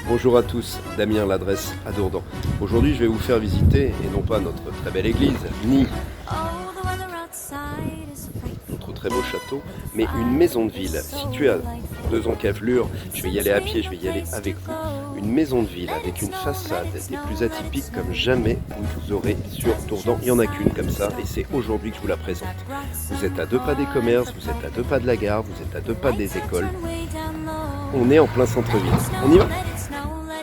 Bonjour à tous, Damien l'adresse à Dourdan. Aujourd'hui je vais vous faire visiter, et non pas notre très belle église, ni notre très beau château, mais une maison de ville située à 2 encablures. Je vais y aller à pied, je vais y aller avec vous. Une maison de ville avec une façade des plus atypiques comme jamais vous aurez sur Dourdan. Il n'y en a qu'une comme ça et c'est aujourd'hui que je vous la présente. Vous êtes à 2 pas des commerces, vous êtes à 2 pas de la gare, vous êtes à 2 pas des écoles. On est en plein centre-ville. On y va ?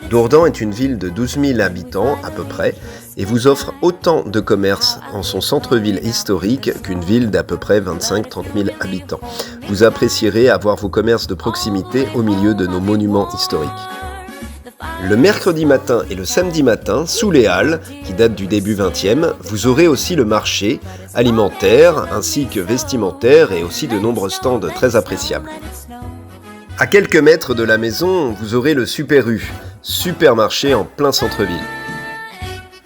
Dourdan est une ville de 12 000 habitants à peu près et vous offre autant de commerces en son centre-ville historique qu'une ville d'à peu près 25-30 000 habitants. Vous apprécierez avoir vos commerces de proximité au milieu de nos monuments historiques. Le mercredi matin et le samedi matin, sous les halles, qui datent du début 20e, vous aurez aussi le marché alimentaire ainsi que vestimentaire et aussi de nombreux stands très appréciables. À quelques mètres de la maison, vous aurez le Super U, supermarché en plein centre-ville.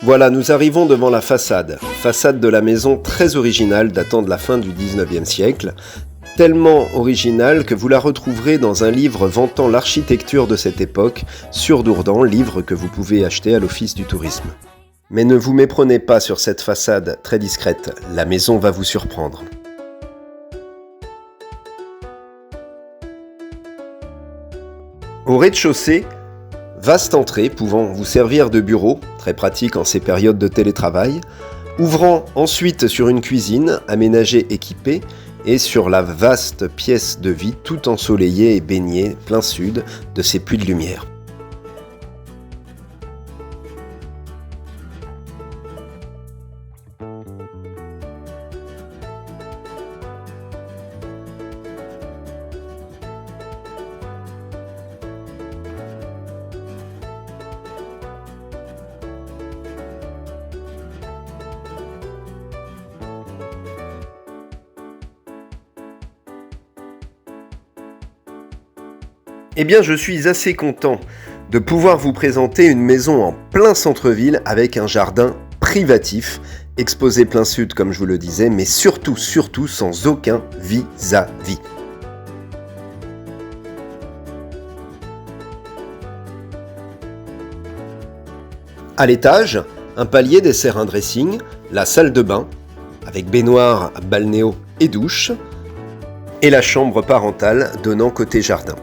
Voilà, nous arrivons devant la façade de la maison très originale datant de la fin du 19e siècle, tellement originale que vous la retrouverez dans un livre vantant l'architecture de cette époque sur Dourdan, livre que vous pouvez acheter à l'Office du tourisme. Mais ne vous méprenez pas sur cette façade très discrète, la maison va vous surprendre. Au rez-de-chaussée, vaste entrée pouvant vous servir de bureau, très pratique en ces périodes de télétravail, ouvrant ensuite sur une cuisine aménagée équipée et sur la vaste pièce de vie tout ensoleillée et baignée plein sud de ces puits de lumière. Eh bien, je suis assez content de pouvoir vous présenter une maison en plein centre-ville avec un jardin privatif, exposé plein sud comme je vous le disais, mais surtout sans aucun vis-à-vis. À l'étage, un palier dessert un dressing, la salle de bain, avec baignoire, balnéo et douche, et la chambre parentale donnant côté jardin.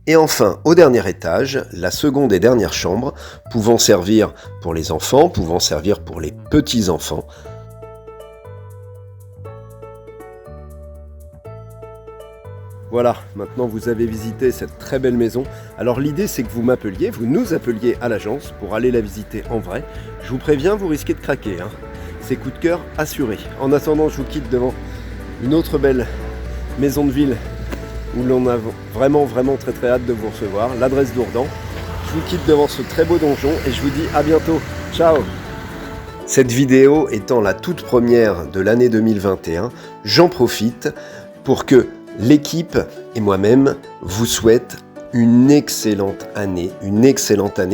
Et enfin, au dernier étage, la seconde et dernière chambre, pouvant servir pour les enfants, pouvant servir pour les petits-enfants. Voilà, maintenant vous avez visité cette très belle maison. Alors l'idée c'est que vous m'appeliez, vous nous appeliez à l'agence pour aller la visiter en vrai. Je vous préviens, vous risquez de craquer, hein. C'est coup de cœur assuré. En attendant, je vous quitte devant une autre belle maison de ville où l'on a vraiment très hâte de vous recevoir, l'adresse Dourdan. Je vous quitte devant ce très beau donjon et je vous dis à bientôt. Ciao! Cette vidéo étant la toute première de l'année 2021, j'en profite pour que l'équipe et moi-même vous souhaitent une excellente année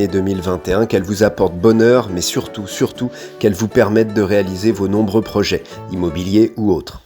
2021, qu'elle vous apporte bonheur, mais surtout qu'elle vous permette de réaliser vos nombreux projets, immobiliers ou autres.